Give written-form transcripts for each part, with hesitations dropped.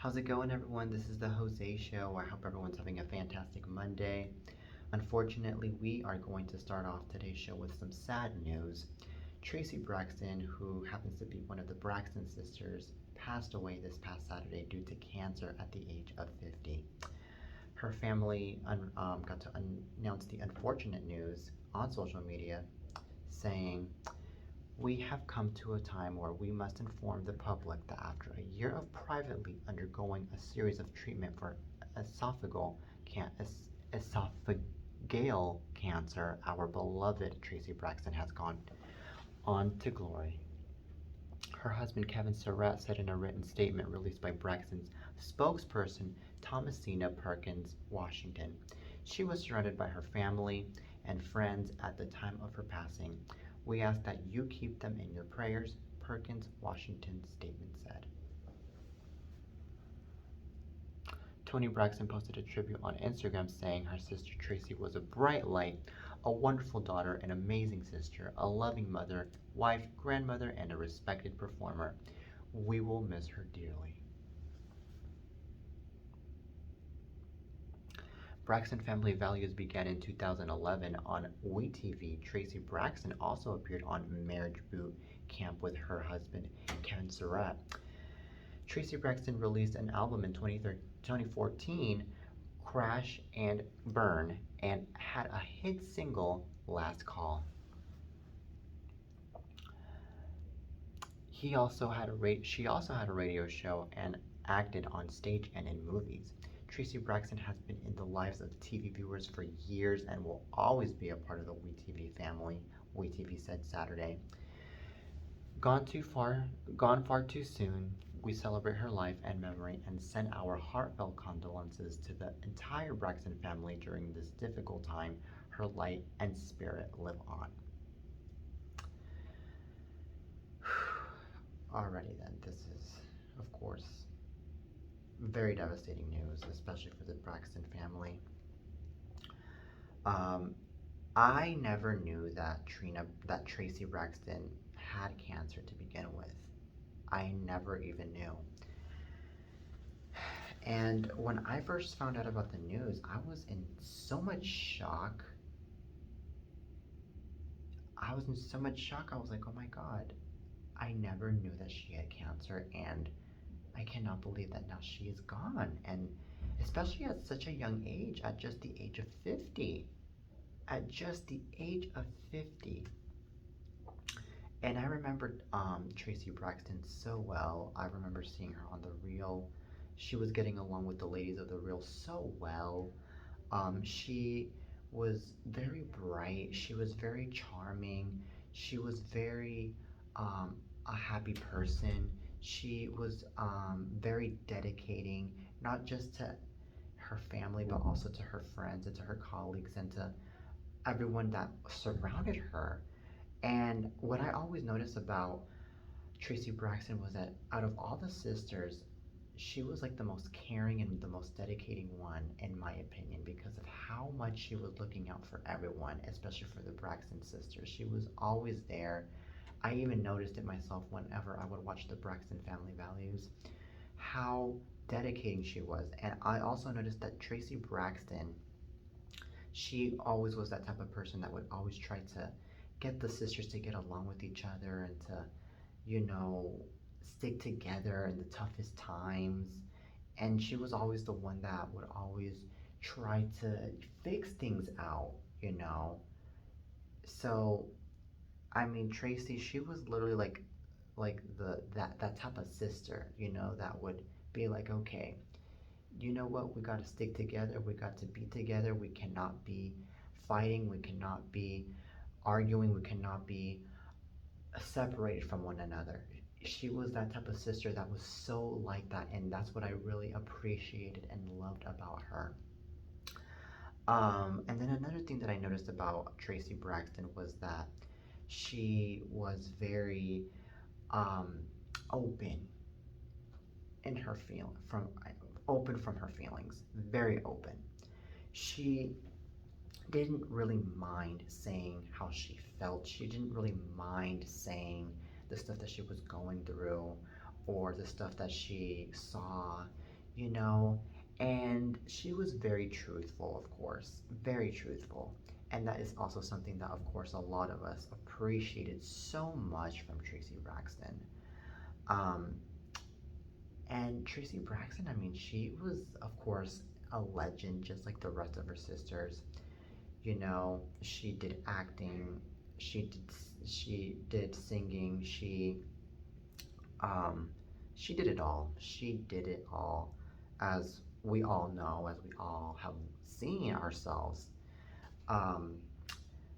How's it going, everyone? This is the Jose Show. I hope everyone's having a fantastic Monday. Unfortunately, we are going to start off today's show with some sad news. Tracie Braxton, who happens to be one of the Braxton sisters, passed away this past Saturday due to cancer at the age of 50. Her family got to announce the unfortunate news on social media, saying, "We have come to a time where we must inform the public that after a year of privately undergoing a series of treatment for esophageal, can- esophageal cancer, our beloved Tracie Braxton has gone on to glory." Her husband Kevin Surratt said in a written statement released by Braxton's spokesperson Thomasina Perkins, Washington. She was surrounded by her family and friends at the time of her passing. "We ask that you keep them in your prayers," Perkins, Washington's statement said. Toni Braxton posted a tribute on Instagram saying her sister Tracie was a bright light, a wonderful daughter, an amazing sister, a loving mother, wife, grandmother, and a respected performer. We will miss her dearly. Braxton Family Values began in 2011 on WeTV. Tracie Braxton also appeared on Marriage Boot Camp with her husband, Kevin Surratt. Tracie Braxton released an album in 2014, Crash and Burn, and had a hit single, Last Call. She also had a radio show and acted on stage and in movies. Tracie Braxton has been in the lives of TV viewers for years and will always be a part of the WeTV family, WeTV said Saturday. Gone far too soon. We celebrate her life and memory and send our heartfelt condolences to the entire Braxton family during this difficult time. Her light and spirit live on. Alrighty then, this is, of course, very devastating news, especially for the Braxton family. I never knew that Tracie Braxton had cancer to begin with. I never even knew. And when I first found out about the news, I was in so much shock. I was like, oh my God, I never knew that she had cancer, and I cannot believe that now she is gone. And especially at such a young age, at just the age of 50. At just the age of 50. And I remember Tracie Braxton so well. I remember seeing her on The Real. She was getting along with the ladies of The Real so well. She was very bright. She was very charming. She was very a happy person. She was very dedicating, not just to her family, but also to her friends and to her colleagues and to everyone that surrounded her. And what I always noticed about Tracie Braxton was that out of all the sisters, she was like the most caring and the most dedicating one, in my opinion, because of how much she was looking out for everyone, especially for the Braxton sisters. She was always there. I even noticed it myself whenever I would watch the Braxton Family Values, how dedicating she was. And I also noticed that Tracie Braxton, she always was that type of person that would always try to get the sisters to get along with each other and to, you know, stick together in the toughest times. And she was always the one that would always try to fix things out, you know. So, I mean, Tracie, she was literally like that type of sister, you know, that would be like, okay, you know what, we got to stick together, we got to be together, we cannot be fighting, we cannot be arguing, we cannot be separated from one another. She was that type of sister that was so like that, and that's what I really appreciated and loved about her. And then another thing that I noticed about Tracie Braxton was that she was very um, open in her open from her feelings, very open. She didn't really mind saying how she felt. She didn't really mind saying the stuff that she was going through or the stuff that she saw. you know, and she was very truthful, of course, very truthful. And that is also something that, of course, a lot of us appreciated so much from Tracie Braxton. Um, and Tracie Braxton, I mean, she was, of course, a legend just like the rest of her sisters. You know, she did acting, she did she did singing, um, she did it all. She did it all, as we all know, as we all have seen ourselves. Um,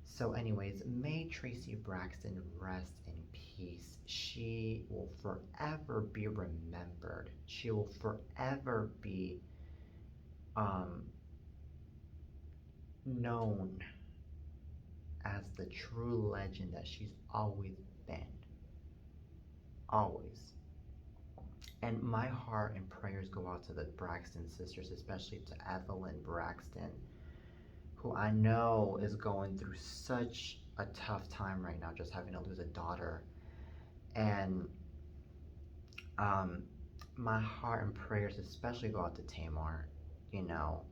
so, anyways, may Tracie Braxton rest in peace. She will forever be remembered. She will forever be um, known as the true legend that she's always been. Always. And my heart and prayers go out to the Braxton sisters, especially to Evelyn Braxton, who I know is going through such a tough time right now, just having to lose a daughter. And um, my heart and prayers especially go out to Tamar, you know,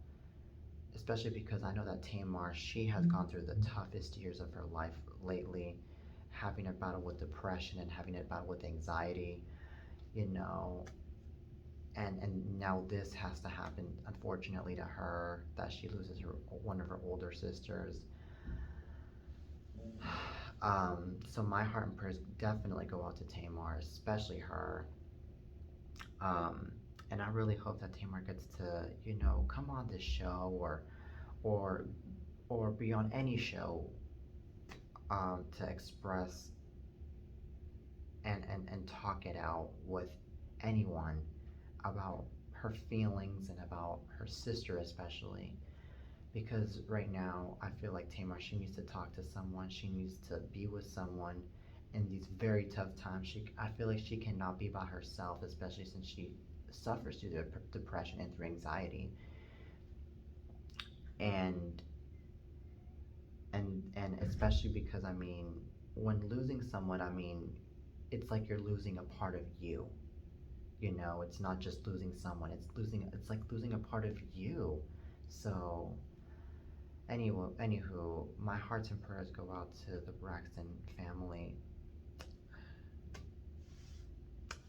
especially because I know that Tamar, she has gone through the toughest years of her life lately, having a battle with depression and having a battle with anxiety, you know, and now this has to happen unfortunately to her, that she loses her one of her older sisters. So my heart and prayers definitely go out to Tamar, especially her. um, and I really hope that Tamar gets to, you know, come on this show, or or be on any show, to express and talk it out with anyone about her feelings and about her sister especially, because right now I feel like Tamar, she needs to talk to someone, she needs to be with someone in these very tough times. I feel like she cannot be by herself, especially since she suffers through depression and through anxiety. and and especially because, I mean, when losing someone, I mean, it's like you're losing a part of you. You know, it's not just losing someone, it's like losing a part of you. So anywho, my hearts and prayers go out to the Braxton family.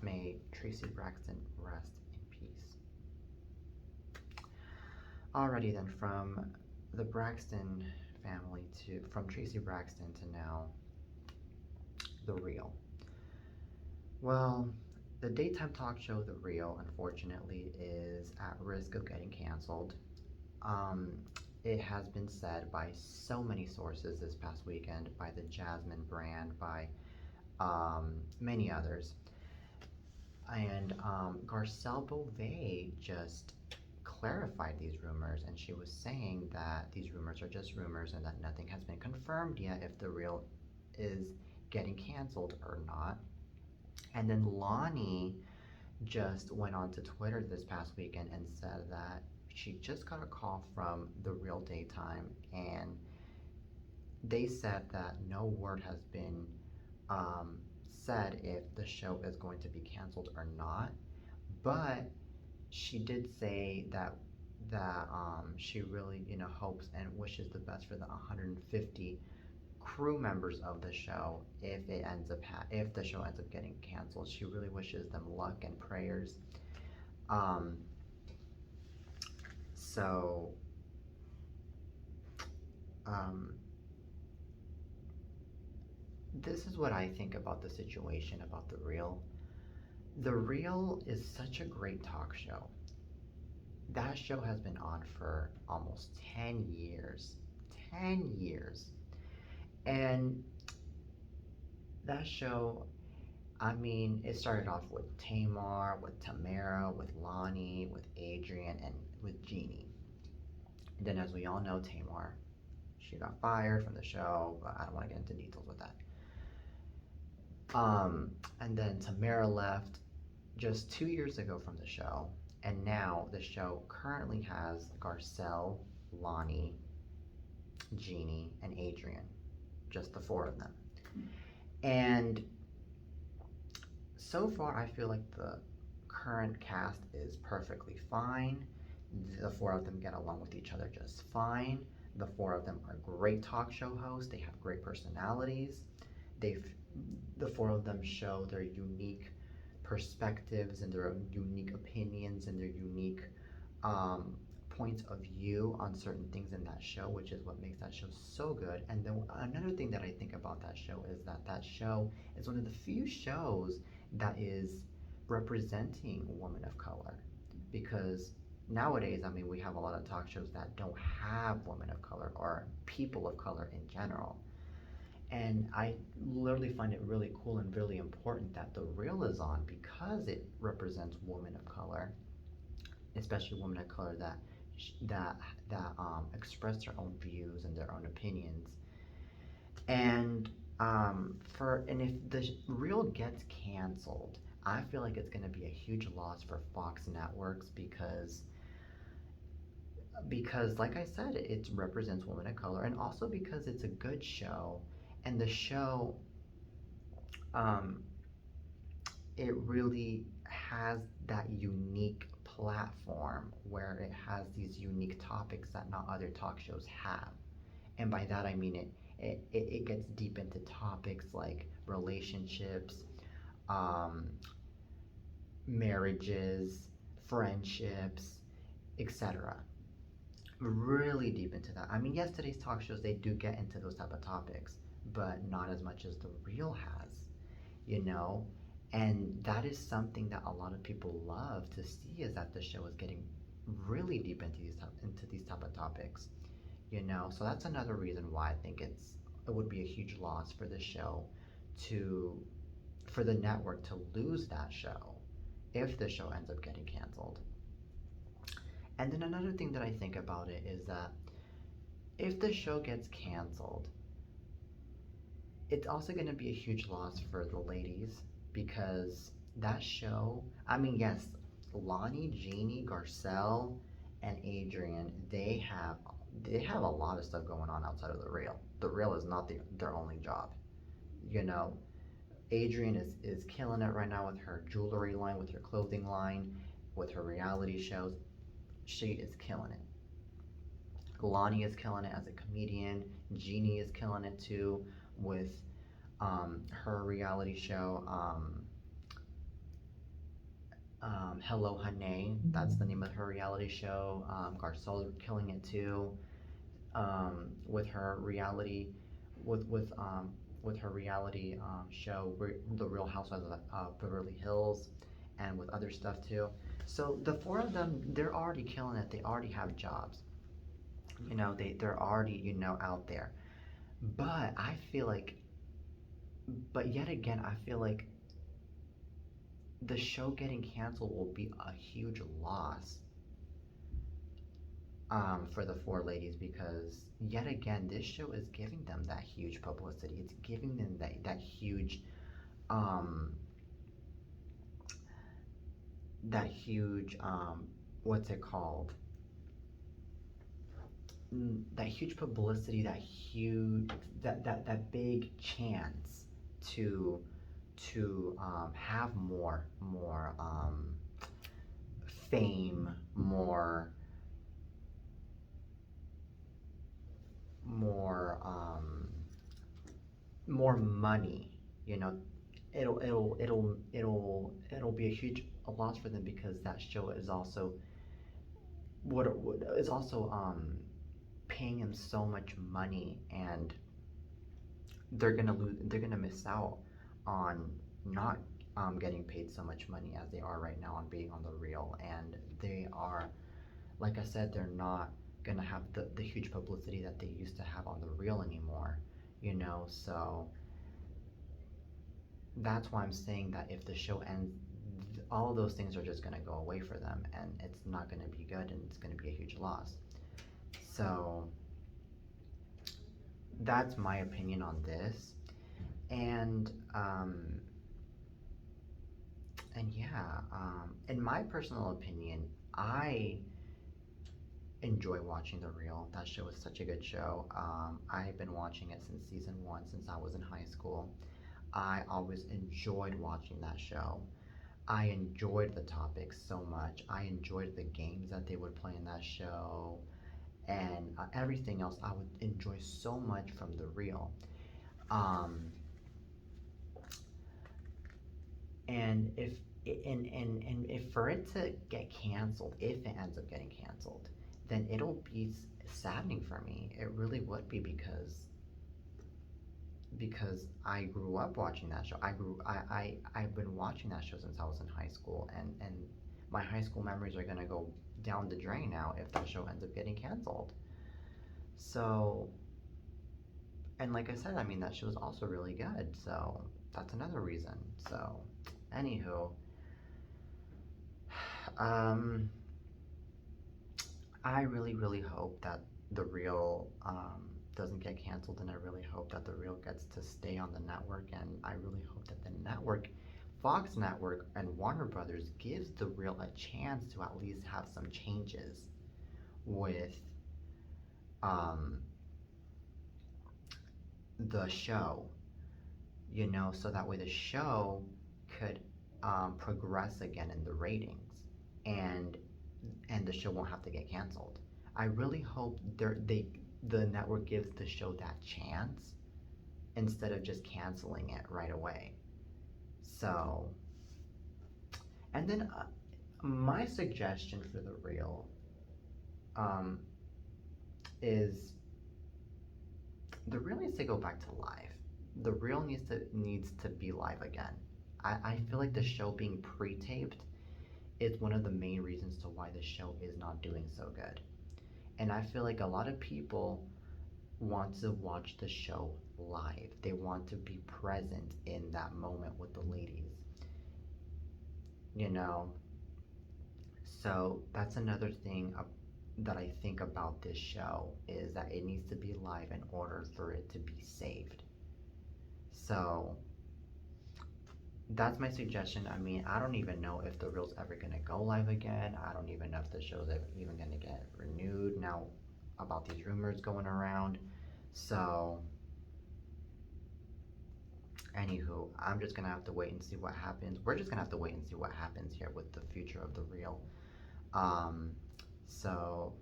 May Tracie Braxton rest in peace. Alrighty then, from the Braxton family to from Tracie Braxton to now The Real. Well, the daytime talk show The Real, unfortunately, is at risk of getting canceled. Um, it has been said by so many sources this past weekend, by the Jasmine brand, by many others. And Garcelle Beauvais just clarified these rumors, and she was saying that these rumors are just rumors and that nothing has been confirmed yet if The Real is getting canceled or not. And then Lonnie just went on to Twitter this past weekend and said that she just got a call from The Real Daytime, and they said that no word has been said if the show is going to be canceled or not. But she did say that she really, you know, hopes and wishes the best for the 150 crew members of the show if the show ends up getting canceled. She really wishes them luck and prayers. Um, so um, this is what I think about the situation, about The Real. The Real is such a great talk show. That show has been on for almost 10 years. 10 years. And that show, I mean, it started off with Tamar, with Tamara, with Lonnie, with Adrian, and with Jeannie. And then, as we all know, Tamar, she got fired from the show, but I don't want to get into details with that. And then Tamara left just 2 years ago from the show, and now the show currently has Garcelle, Lonnie, Jeannie, and Adrian, just the four of them. And so far, I feel like the current cast is perfectly fine. The four of them get along with each other just fine. The four of them are great talk show hosts. They have great personalities. They've the four of them show their unique perspectives and their unique opinions and their unique um, points of view on certain things in that show, which is what makes that show so good. And then another thing that I think about that show is that that show is one of the few shows that is representing women of color. Because nowadays, I mean, we have a lot of talk shows that don't have women of color or people of color in general. And I literally find it really cool and really important that The Real is on because it represents women of color, especially women of color that express their own views and their own opinions. And if the Real gets canceled, I feel like it's going to be a huge loss for Fox Networks because like I said, it represents women of color, and also because it's a good show, and the show um, it really has that unique platform where it has these unique topics that not other talk shows have. And by that I mean it gets deep into topics like relationships, um, marriages, friendships, etc. Really deep into that. I mean, yes, today's talk shows they do get into those type of topics, but not as much as The Real has, you know. And that is something that a lot of people love to see, is that the show is getting really deep into these type of topics, you know. So that's another reason why I think it would be a huge loss for the show to for the network to lose that show if the show ends up getting canceled. And then another thing that I think about it is that if the show gets canceled, it's also going to be a huge loss for the ladies because that show, I mean, yes, Lonnie, Jeannie, Garcelle, and Adrian, they have a lot of stuff going on outside of The Real. The Real is not their only job. You know, Adrian is killing it right now with her jewelry line, with her clothing line, with her reality shows. She is killing it. Lonnie is killing it as a comedian. Jeannie is killing it too with her reality show. Hello Honey, that's the name of her reality show. Garcelle killing it too with her reality with her reality show, The Real Housewives of Beverly Hills, and with other stuff too. So the four of them, they're already killing it. They already have jobs. You know, they're already, out there. But I feel like, but yet again, I feel like the show getting canceled will be a huge loss for the four ladies, because yet again, this show is giving them that huge publicity. It's giving them that huge, um, what's it called? That huge publicity, that big chance to have more fame, more money. You know, it'll be a huge a loss for them, because that show is also what is also paying him so much money, and they're gonna miss out on not getting paid so much money as they are right now on being on The Real. And they are, like I said, they're not gonna have the huge publicity that they used to have on The Real anymore, so that's why I'm saying that if the show ends, all of those things are just gonna go away for them, and it's not gonna be good, and it's gonna be a huge loss. So that's my opinion on this. And yeah, in my personal opinion, I enjoy watching The Real. That show is such a good show. I've been watching it since season one, since I was in high school. I always enjoyed watching that show. I enjoyed the topics so much. I enjoyed the games that they would play in that show, and everything else I would enjoy so much from the real. Um, and if for it to get canceled, if it ends up getting canceled, then it'll be saddening for me. It really would be because I grew up watching that show. I've been watching that show since I was in high school, and my high school memories are gonna go down the drain now if that show ends up getting canceled. So, and like I said, I mean that show is also really good. So that's another reason. So, anywho, um, I really hope that the real doesn't get canceled, and I really hope that the real gets to stay on the network, and I really hope that the network, Fox Network and Warner Brothers, gives the real a chance to at least have some changes with um, the show, so that way the show could progress again in the ratings, and the show won't have to get canceled. I really hope the network gives the show that chance instead of just canceling it right away. So, and then my suggestion for the real um, is the real needs to go back to live. The real needs to be live again. I feel like the show being pre-taped is one of the main reasons to why the show is not doing so good. And I feel like a lot of people want to watch the show live. They want to be present in that moment with the ladies, you know? So that's another thing that I think about this show is that it needs to be live in order for it to be saved. So that's my suggestion. I mean, I don't even know if the reel's ever gonna go live again. I don't even know if the show's even gonna get renewed now about these rumors going around. So, anywho, I'm just gonna have to wait and see what happens. We're just gonna have to wait and see what happens here with the future of the reel. Um, so,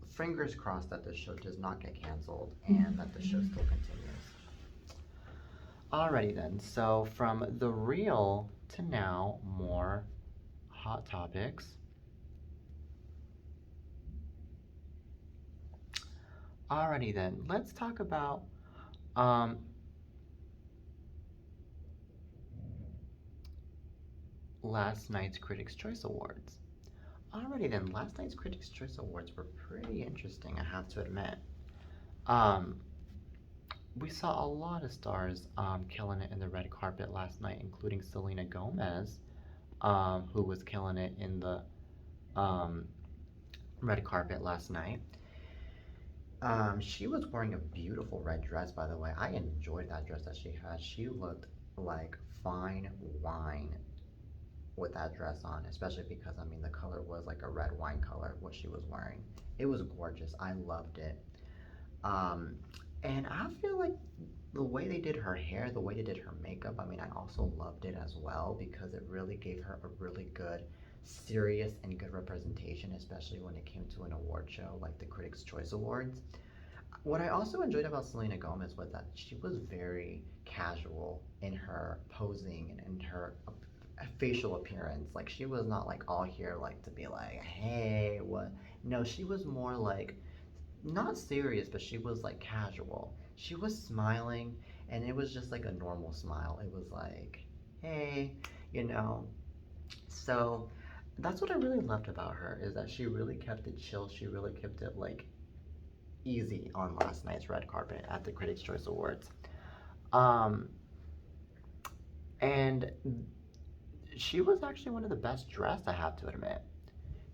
fingers crossed that the show does not get canceled and that the show still continues. Alrighty then, so from the reel to now, more hot topics. Alrighty then, let's talk about last night's Critics' Choice Awards. Alrighty then, last night's Critics' Choice Awards were pretty interesting, I have to admit. We saw a lot of stars killing it in the red carpet last night, including Selena Gomez, who was killing it in the red carpet last night. She was wearing a beautiful red dress, by the way. I enjoyed that dress that she had. She looked like fine wine with that dress on, especially because, I mean, the color was like a red wine color, what she was wearing. It was gorgeous. I loved it. And I feel like the way they did her hair, the way they did her makeup, I mean, I also loved it as well because it really gave her a really good, serious, and good representation, especially when it came to an award show like the Critics' Choice Awards. What I also enjoyed about Selena Gomez was that she was very casual in her posing and in her facial appearance. Like, she was not like all here like to be like, hey, what? No, she was more like not serious, but she was like casual. She was smiling, and it was just like a normal smile. It was like, hey, you know. So that's what I really loved about her is that she really kept it chill. She really kept it like easy on last night's red carpet at the Critics' Choice Awards. Um, and she was actually one of the best dressed, I have to admit.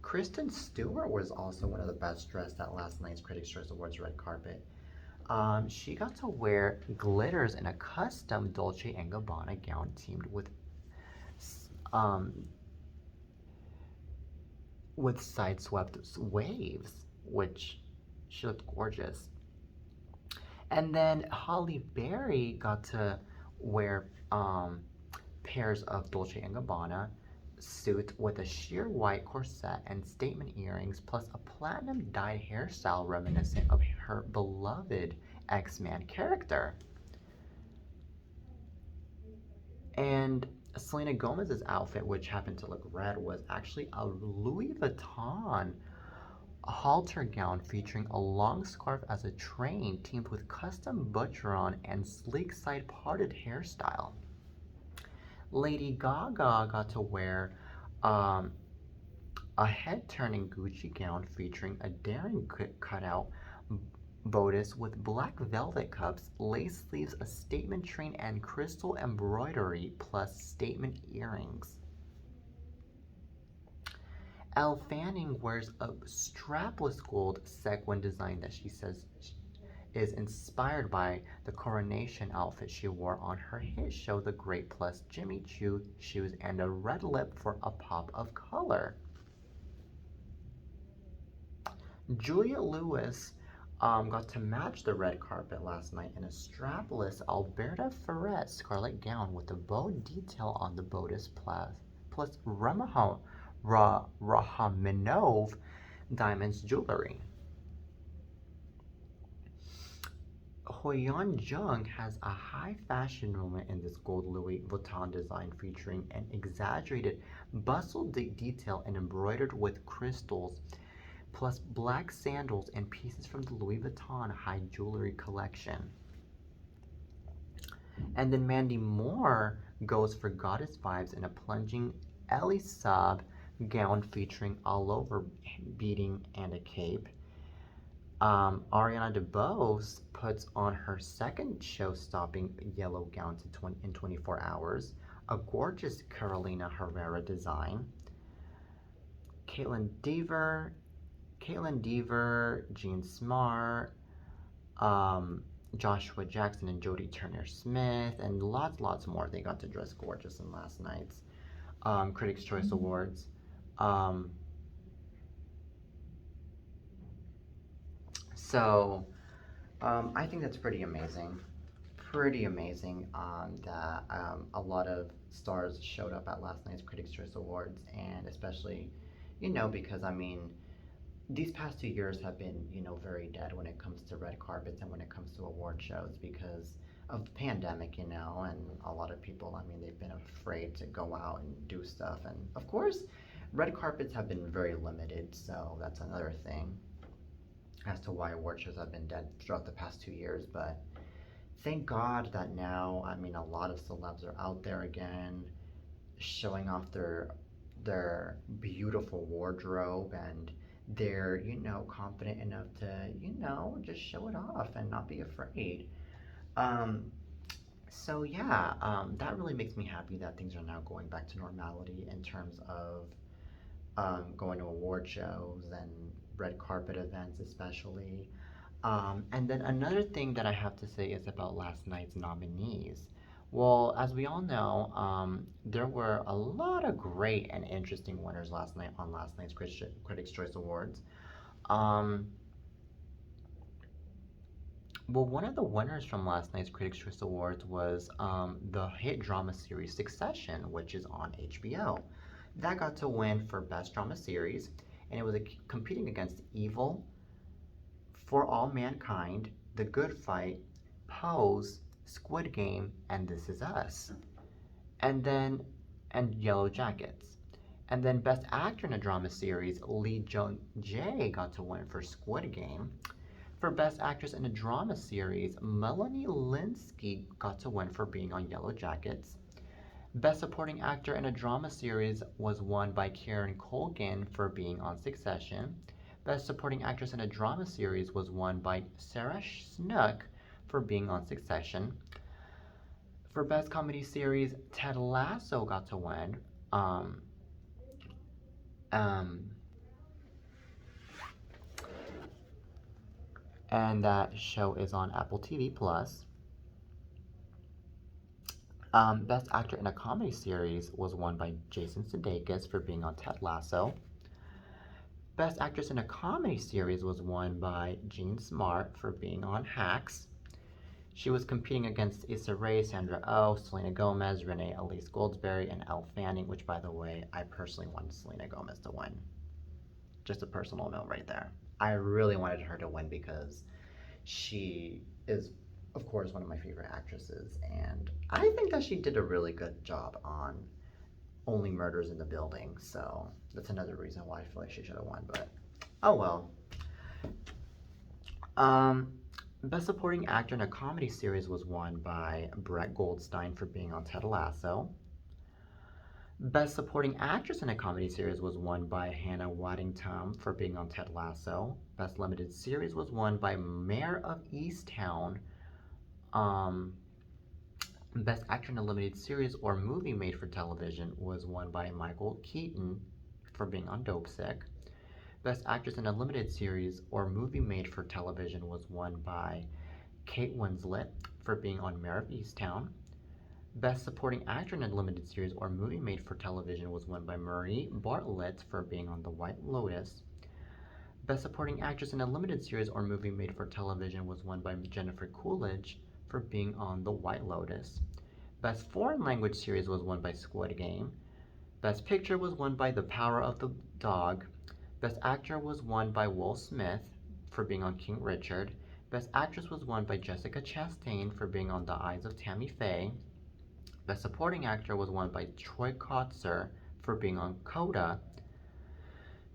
Kristen Stewart was also one of the best dressed at last night's Critics' Choice Awards red carpet. She got to wear glitters in a custom Dolce & Gabbana gown teamed um, with sideswept waves, which she looked gorgeous. And then Holly Berry got to wear pairs of Dolce & Gabbana suit with a sheer white corset and statement earrings, plus a platinum dyed hairstyle reminiscent of her beloved X-Man character. And Selena Gomez's outfit, which happened to look red, was actually a Louis Vuitton halter gown featuring a long scarf as a train teamed with custom butcheron and sleek side parted hairstyle. Lady Gaga got to wear um, a head turning Gucci gown featuring a daring cutout bodice with black velvet cups, lace sleeves, a statement train, and crystal embroidery, plus statement earrings. Elle Fanning wears a strapless gold sequin design that she says is inspired by the coronation outfit she wore on her hit show The Great, plus Jimmy Choo shoes and a red lip for a pop of color. Julia Lewis got to match the red carpet last night in a strapless Alberta Ferret scarlet gown with a bow detail on the bodice, plus Rachmaninoff diamonds jewelry. Hoyeon Jung has a high fashion moment in this gold Louis Vuitton design featuring an exaggerated bustle detail and embroidered with crystals, plus black sandals and pieces from the Louis Vuitton high jewelry collection. And then Mandy Moore goes for goddess vibes in a plunging Elisab gown featuring all over beading and a cape. Ariana DeBose puts on her second show-stopping yellow gown in 24 hours, a gorgeous Carolina Herrera design. Caitlin Dever, Jean Smart, Joshua Jackson and Jodie Turner-Smith, and lots more. They got to dress gorgeous in last night's Critics' Choice Awards. So I think that's pretty amazing. Pretty amazing that a lot of stars showed up at last night's Critics' Choice Awards, and especially, because I mean, these past 2 years have been, very dead when it comes to red carpets and when it comes to award shows because of the pandemic, and a lot of people, I mean, they've been afraid to go out and do stuff. And of course, red carpets have been very limited, so that's another thing as to why award shows have been dead throughout the past 2 years. But thank God that now, I mean, a lot of celebs are out there again, showing off their beautiful wardrobe, and they're, confident enough to, just show it off and not be afraid. So yeah, that really makes me happy that things are now going back to normality in terms of going to award shows and red carpet events especially. And then another thing that I have to say is about last night's nominees. Well, as we all know, there were a lot of great and interesting winners last night on last night's Critics' Choice Awards. Well, one of the winners from last night's Critics' Choice Awards was the hit drama series Succession, which is on HBO. That got to win for Best Drama Series, and it was competing against Evil, For All Mankind, The Good Fight, Pose, Squid Game, and This Is Us. And Yellow Jackets. And then Best Actor in a Drama Series, Lee Jung-jae got to win for Squid Game. For Best Actress in a Drama Series, Melanie Lynskey got to win for being on Yellow Jackets. Best Supporting Actor in a Drama Series was won by Kieran Culkin for being on Succession. Best Supporting Actress in a Drama Series was won by Sarah Snook for being on Succession. For Best Comedy Series, Ted Lasso got to win. And that show is on Apple TV+. Best Actor in a Comedy Series was won by Jason Sudeikis for being on Ted Lasso. Best Actress in a Comedy Series was won by Jean Smart for being on Hacks. She was competing against Issa Rae, Sandra Oh, Selena Gomez, Renee Elise Goldsberry, and Elle Fanning, which, by the way, I personally wanted Selena Gomez to win. Just a personal note right there. I really wanted her to win because she is, of course, one of my favorite actresses, and I think that she did a really good job on Only Murders in the Building, so that's another reason why I feel like she should have won, but oh well. Um, Best Supporting Actor in a Comedy Series was won by Brett Goldstein for being on Ted Lasso. Best Supporting Actress in a Comedy Series was won by Hannah Waddingham for being on Ted Lasso. Best Limited Series was won by Mayor of Easttown. Um, Best Actor in a Limited Series or Movie Made for Television was won by Michael Keaton for being on Dopesick. Best Actress in a Limited Series or Movie Made for Television was won by Kate Winslet for being on Mayor of Easttown. Best Supporting Actor in a Limited Series or Movie Made for Television was won by Marie Bartlett for being on The White Lotus. Best Supporting Actress in a Limited Series or Movie Made for Television was won by Jennifer Coolidge for being on The White Lotus. Best Foreign Language Series was won by Squid Game. Best Picture was won by The Power of the Dog. Best Actor was won by Will Smith for being on King Richard. Best Actress was won by Jessica Chastain for being on The Eyes of Tammy Faye. Best Supporting Actor was won by Troy Kotsur for being on Coda.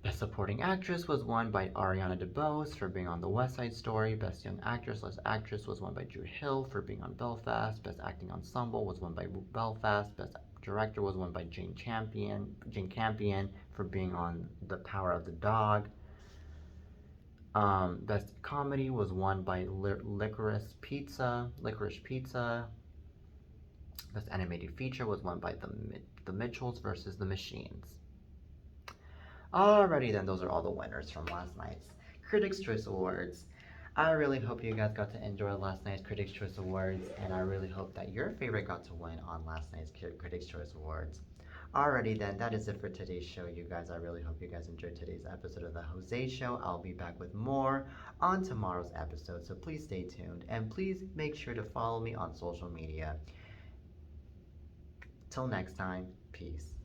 Best Supporting Actress was won by Ariana DeBose for being on The West Side Story. Best Young Actress was won by Drew Hill for being on Belfast. Best Acting Ensemble was won by Belfast. Best Director was won by Jane Campion for being on The Power of the Dog. Best Comedy was won by Licorice Pizza. Best Animated Feature was won by The Mitchells versus the Machines. Alrighty then, those are all the winners from last night's Critics' Choice Awards. I really hope you guys got to enjoy last night's Critics' Choice Awards, and I really hope that your favorite got to win on last night's Critics' Choice Awards. Alrighty then, that is it for today's show, you guys. I really hope you guys enjoyed today's episode of The Jose Show. I'll be back with more on tomorrow's episode, so please stay tuned, and please make sure to follow me on social media. Till next time, peace.